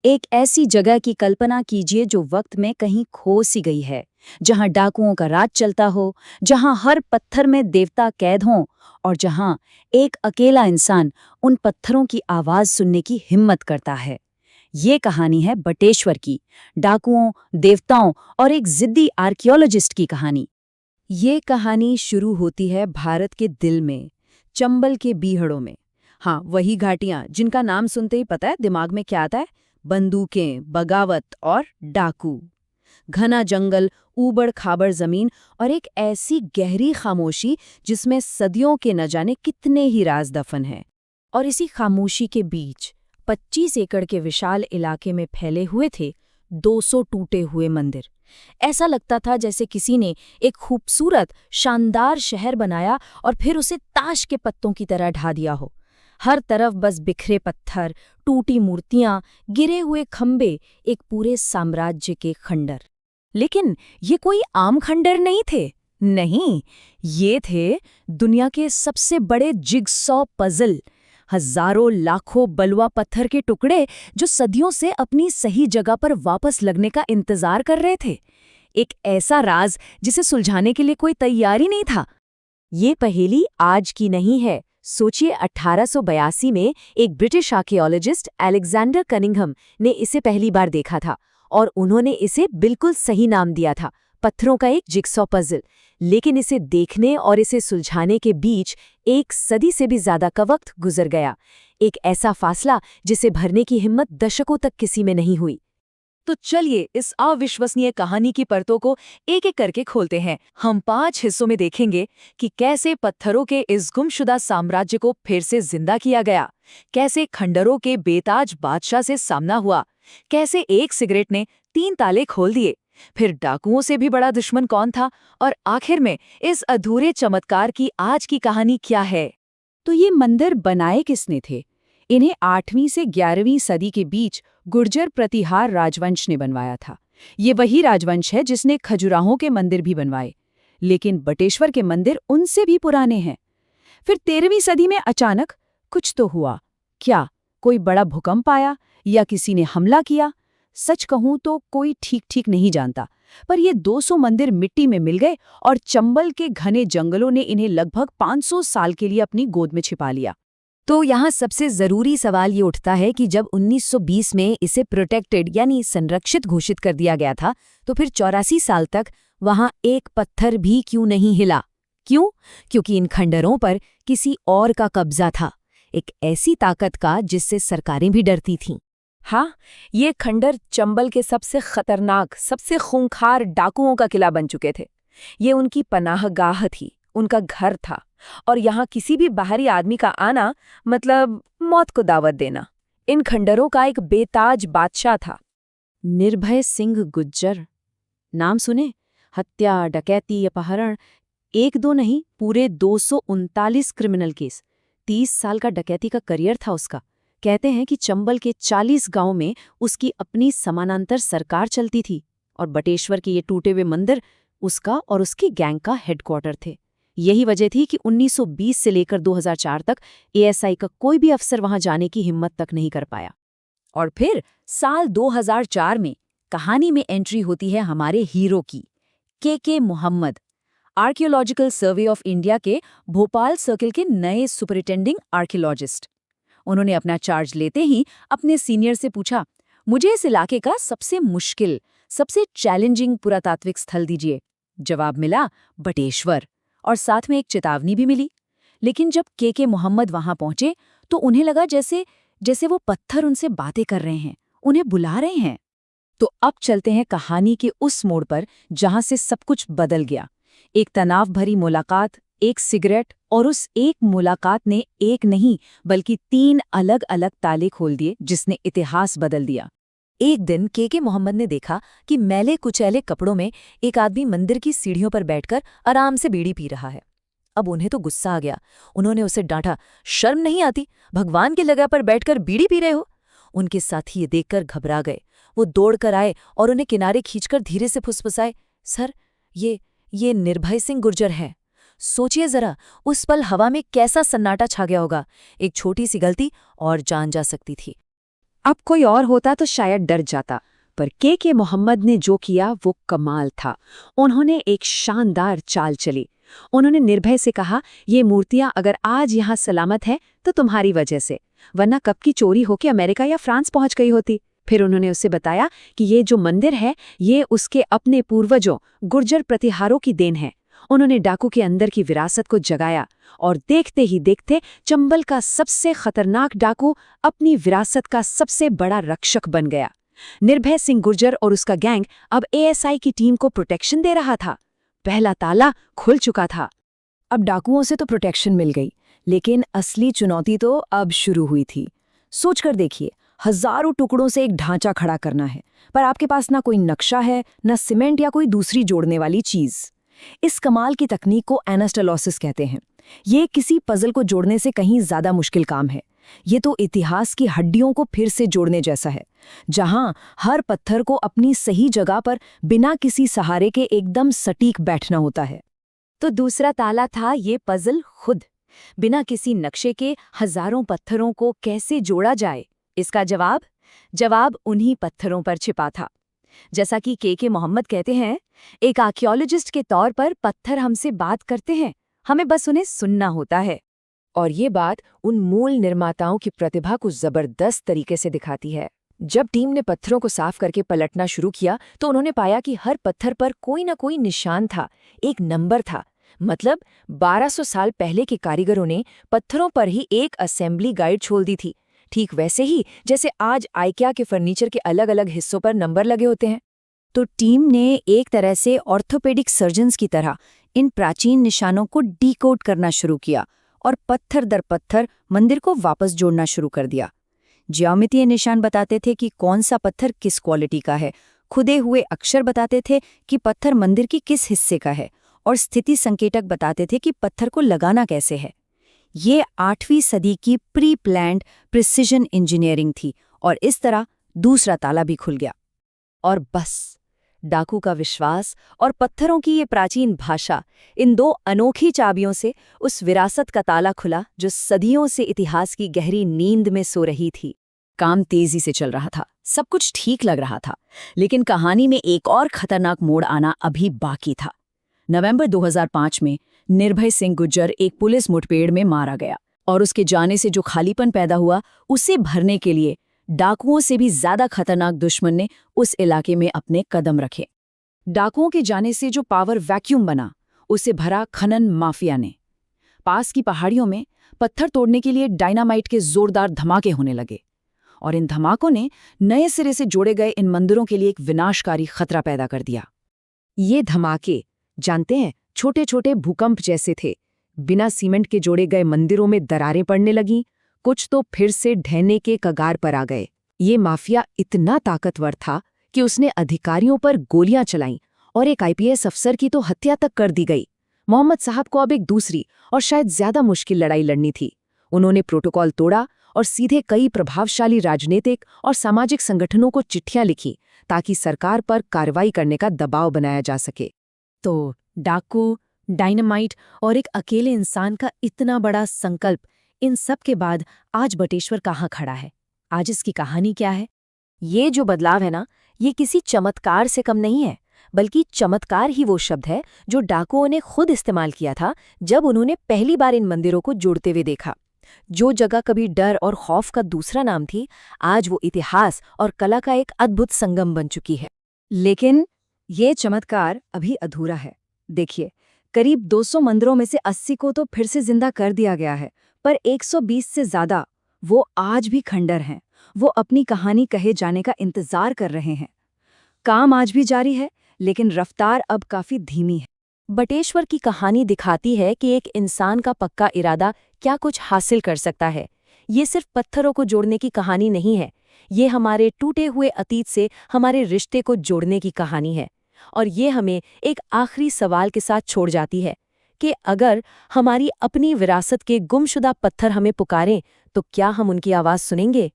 एक ऐसी जगह की कल्पना कीजिए जो वक्त में कहीं खो सी गई है, जहां डाकुओं का राज चलता हो, जहां हर पत्थर में देवता कैद हों और जहां एक अकेला इंसान उन पत्थरों की आवाज सुनने की हिम्मत करता है। ये कहानी है बटेश्वर की, डाकुओं, देवताओं और एक जिद्दी आर्कियोलॉजिस्ट की कहानी। ये कहानी शुरू होती है भारत के दिल में, चंबल के बीहड़ों में। हाँ, वही घाटियां जिनका नाम सुनते ही पता है दिमाग में क्या आता है। बंदूकें, बगावत और डाकू। घना जंगल, ऊबड़ खाबड़ जमीन और एक ऐसी गहरी खामोशी जिसमें सदियों के न जाने कितने ही राज दफन हैं। और इसी खामोशी के बीच 25 एकड़ के विशाल इलाके में फैले हुए थे 200 टूटे हुए मंदिर। ऐसा लगता था जैसे किसी ने एक खूबसूरत, शानदार शहर बनाया और फिर उसे ताश के पत्तों की तरह ढा दिया हो। हर तरफ बस बिखरे पत्थर, टूटी मूर्तियां, गिरे हुए खंबे, एक पूरे साम्राज्य के खंडर। लेकिन ये कोई आम खंडर नहीं थे। नहीं, ये थे दुनिया के सबसे बड़े जिगसॉ पजल। हजारों लाखों बलुआ पत्थर के टुकड़े जो सदियों से अपनी सही जगह पर वापस लगने का इंतजार कर रहे थे। एक ऐसा राज जिसे सुलझाने के लिए कोई तैयारी नहीं था। ये पहेली आज की नहीं है। सोचिए, 1882 में एक ब्रिटिश आर्कियोलॉजिस्ट अलेक्जेंडर कनिंघम ने इसे पहली बार देखा था और उन्होंने इसे बिल्कुल सही नाम दिया था, पत्थरों का एक जिगसॉ पजल। लेकिन इसे देखने और इसे सुलझाने के बीच एक सदी से भी ज्यादा का वक्त गुजर गया। एक ऐसा फासला जिसे भरने की हिम्मत दशकों तक किसी में नहीं हुई। तो चलिए इस अविश्वसनीय कहानी की परतों को एक एक करके खोलते हैं। हम 5 हिस्सों में देखेंगे कि कैसे पत्थरों के इस गुमशुदा साम्राज्य को फिर से जिंदा किया गया, कैसे खंडरों के बेताज बादशाह से सामना हुआ, कैसे एक सिगरेट ने 3 ताले खोल दिए, फिर डाकुओं से भी बड़ा दुश्मन कौन था, और आखिर में इस अधूरे चमत्कार की आज की कहानी क्या है। तो ये मंदिर बनाए किसने थे? इन्हें 8वीं से 11वीं सदी के बीच गुर्जर प्रतिहार राजवंश ने बनवाया था। ये वही राजवंश है जिसने खजुराहों के मंदिर भी बनवाए। लेकिन बटेश्वर के मंदिर उनसे भी पुराने हैं। फिर 13वीं सदी में अचानक कुछ तो हुआ। क्या कोई बड़ा भूकंप आया या किसी ने हमला किया? सच कहूं तो कोई ठीक नहीं जानता। पर ये 200 मंदिर मिट्टी में मिल गए और चंबल के घने जंगलों ने इन्हें लगभग 500 साल के लिए अपनी गोद में छिपा लिया। तो यहाँ सबसे जरूरी सवाल ये उठता है कि जब 1920 में इसे प्रोटेक्टेड यानी संरक्षित घोषित कर दिया गया था, तो फिर 84 साल तक वहाँ एक पत्थर भी क्यों नहीं हिला? क्यों? क्योंकि इन खंडरों पर किसी और का कब्जा था, एक ऐसी ताकत का जिससे सरकारें भी डरती थीं। हाँ, ये खंडर चंबल के सबसे खतरनाक, सबसे खूंखार डाकुओं का किला बन चुके थे। ये उनकी पनाहगाह थी, उनका घर था, और यहाँ किसी भी बाहरी आदमी का आना मतलब मौत को दावत देना। इन खंडरों का एक बेताज बादशाह था, निर्भय सिंह गुज्जर। नाम सुने? हत्या, डकैती, अपहरण, एक दो नहीं, पूरे 239 क्रिमिनल केस। 30 साल का डकैती का करियर था उसका। कहते हैं कि चंबल के 40 गांव में उसकी अपनी समानांतर सरकार चलती थी, और बटेश्वर के ये टूटे हुए मंदिर उसका और उसकी गैंग का हेडक्वार्टर थे। यही वजह थी कि 1920 से लेकर 2004 तक एएसआई का कोई भी अफसर वहां जाने की हिम्मत तक नहीं कर पाया। और फिर साल 2004 में कहानी में एंट्री होती है हमारे हीरो की, K Muhammed, archaeological survey of India के भोपाल सर्किल के नए सुपरिटेंडिंग आर्कियोलॉजिस्ट। उन्होंने अपना चार्ज लेते ही अपने सीनियर से पूछा, मुझे इस इलाके का सबसे मुश्किल, सबसे चैलेंजिंग पुरातात्विक स्थल दीजिए। जवाब मिला, बटेश्वर, और साथ में एक चेतावनी भी मिली। लेकिन जब के मोहम्मद वहां पहुंचे तो उन्हें लगा जैसे वो पत्थर उनसे बातें कर रहे हैं, उन्हें बुला रहे हैं। तो अब चलते हैं कहानी के उस मोड़ पर जहां से सब कुछ बदल गया। एक तनाव भरी मुलाकात, एक सिगरेट, और उस एक मुलाकात ने एक नहीं बल्कि 3 अलग अलग ताले खोल दिए, जिसने इतिहास बदल दिया। एक दिन के मोहम्मद ने देखा कि मैले कुचैले कपड़ों में एक आदमी मंदिर की सीढ़ियों पर बैठकर आराम से बीड़ी पी रहा है। अब उन्हें तो गुस्सा आ गया। उन्होंने उसे डांटा, शर्म नहीं आती? भगवान की जगह पर बैठकर बीड़ी पी रहे हो? उनके साथी ये देखकर घबरा गए। वो दौड़कर आए और उन्हें किनारे खींचकर धीरे से फुसफुसाए, सर, ये निर्भय सिंह गुर्जर है। सोचिए जरा, उस पल हवा में कैसा सन्नाटा छा गया होगा। एक छोटी सी गलती और जान जा सकती थी। अब कोई और होता तो शायद डर जाता, पर के मोहम्मद ने जो किया वो कमाल था। उन्होंने एक शानदार चाल चली। उन्होंने निर्भय से कहा, ये मूर्तियां अगर आज यहाँ सलामत हैं तो तुम्हारी वजह से, वरना कब की चोरी होकर अमेरिका या फ्रांस पहुंच गई होती। फिर उन्होंने उससे बताया कि ये जो मंदिर है ये उसके अपने पूर्वजों गुर्जर प्रतिहारों की देन है। उन्होंने डाकू के अंदर की विरासत को जगाया और देखते ही देखते चंबल का सबसे खतरनाक डाकू अपनी विरासत का सबसे बड़ा रक्षक बन गया। निर्भय सिंह गुर्जर और उसका गैंग अब एएसआई की टीम को प्रोटेक्शन दे रहा था। पहला ताला खुल चुका था। अब डाकुओं से तो प्रोटेक्शन मिल गई, लेकिन असली चुनौती तो अब शुरू हुई थी। सोचकर देखिए, हजारों टुकड़ों से एक ढांचा खड़ा करना है, पर आपके पास ना कोई नक्शा है, ना सीमेंट या कोई दूसरी जोड़ने वाली चीज। इस कमाल की तकनीक को एनास्टालॉसिस कहते हैं। ये किसी पजल को जोड़ने से कहीं ज्यादा मुश्किल काम है। ये तो इतिहास की हड्डियों को फिर से जोड़ने जैसा है, जहां हर पत्थर को अपनी सही जगह पर बिना किसी सहारे के एकदम सटीक बैठना होता है। तो दूसरा ताला था ये पजल खुद। बिना किसी नक्शे के हजारों पत्थरों को कैसे जोड़ा जाए, इसका जवाब उन्हीं पत्थरों पर छिपा था। जैसा कि के मोहम्मद कहते हैं, एक आर्कियोलॉजिस्ट के तौर पर पत्थर हमसे बात करते हैं, हमें बस उन्हें सुनना होता है। और ये बात उन मूल निर्माताओं की प्रतिभा को जबरदस्त तरीके से दिखाती है। जब टीम ने पत्थरों को साफ करके पलटना शुरू किया तो उन्होंने पाया कि हर पत्थर पर कोई न कोई निशान था, एक नंबर था। मतलब 1200 साल पहले के कारीगरों ने पत्थरों पर ही एक असेंबली गाइड छोड़ दी थी, ठीक वैसे ही जैसे आज आइकिया के फर्नीचर के अलग अलग हिस्सों पर नंबर लगे होते हैं। तो टीम ने एक तरह से ऑर्थोपेडिक सर्जन्स की तरह इन प्राचीन निशानों को डीकोड करना शुरू किया और पत्थर दर पत्थर मंदिर को वापस जोड़ना शुरू कर दिया। ज्यामितीय निशान बताते थे कि कौन सा पत्थर किस क्वालिटी का है, खुदे हुए अक्षर बताते थे कि पत्थर मंदिर की किस हिस्से का है, और स्थिति संकेतक बताते थे कि पत्थर को लगाना कैसे है। ये 8वीं सदी की प्री प्लान्ड प्रिसिजन इंजीनियरिंग थी, और इस तरह दूसरा ताला भी खुल गया। और बस, डाकू का विश्वास और पत्थरों की ये प्राचीन भाषा, इन दो अनोखी चाबियों से उस विरासत का ताला खुला जो सदियों से इतिहास की गहरी नींद में सो रही थी। काम तेजी से चल रहा था, सब कुछ ठीक लग रहा था, लेकिन कहानी में एक और खतरनाक मोड़ आना अभी बाकी था। नवंबर 2005 में निर्भय सिंह गुर्जर एक पुलिस मुठभेड़ में मारा गया, और उसके जाने से जो खालीपन पैदा हुआ उसे भरने के लिए डाकुओं से भी ज्यादा खतरनाक दुश्मन ने उस इलाके में अपने कदम रखे। डाकुओं के जाने से जो पावर वैक्यूम बना, उसे भरा खनन माफिया ने। पास की पहाड़ियों में पत्थर तोड़ने के लिए डायनामाइट के जोरदार धमाके होने लगे, और इन धमाकों ने नए सिरे से जोड़े गए इन मंदिरों के लिए एक विनाशकारी खतरा पैदा कर दिया। ये धमाके, जानते हैं, छोटे छोटे भूकंप जैसे थे। बिना सीमेंट के जोड़े गए मंदिरों में दरारें पड़ने लगीं, कुछ तो फिर से ढहने के कगार पर आ गए। ये माफिया इतना ताकतवर था कि उसने अधिकारियों पर गोलियां चलाईं, और एक आईपीएस अफसर की तो हत्या तक कर दी गई। मोहम्मद साहब को अब एक दूसरी और शायद ज्यादा मुश्किल लड़ाई लड़नी थी। उन्होंने प्रोटोकॉल तोड़ा और सीधे कई प्रभावशाली राजनीतिक और सामाजिक संगठनों को चिट्ठियां लिखी, ताकि सरकार पर कार्रवाई करने का दबाव बनाया जा सके। तो डाकू, डायनामाइट और एक अकेले इंसान का इतना बड़ा संकल्प, इन सब के बाद आज बटेश्वर कहाँ खड़ा है? आज इसकी कहानी क्या है? ये जो बदलाव है ना, ये किसी चमत्कार से कम नहीं है, बल्कि चमत्कार ही वो शब्द है जो डाकुओं ने खुद इस्तेमाल किया था जब उन्होंने पहली बार इन मंदिरों को जोड़ते हुए देखा। जो जगह कभी डर और खौफ का दूसरा नाम थी, आज वो इतिहास और कला का एक अद्भुत संगम बन चुकी है। लेकिन ये चमत्कार अभी अधूरा है। देखिए, करीब 200 मंदिरों में से 80 को तो फिर से जिंदा कर दिया गया है, पर 120 से ज्यादा वो आज भी खंडर हैं। वो अपनी कहानी कहे जाने का इंतजार कर रहे हैं। काम आज भी जारी है, लेकिन रफ्तार अब काफी धीमी है। बटेश्वर की कहानी दिखाती है कि एक इंसान का पक्का इरादा क्या कुछ हासिल कर सकता है। ये सिर्फ पत्थरों को जोड़ने की कहानी नहीं है, ये हमारे टूटे हुए अतीत से हमारे रिश्ते को जोड़ने की कहानी है। और ये हमें एक आखिरी सवाल के साथ छोड़ जाती है कि अगर हमारी अपनी विरासत के गुमशुदा पत्थर हमें पुकारें, तो क्या हम उनकी आवाज़ सुनेंगे?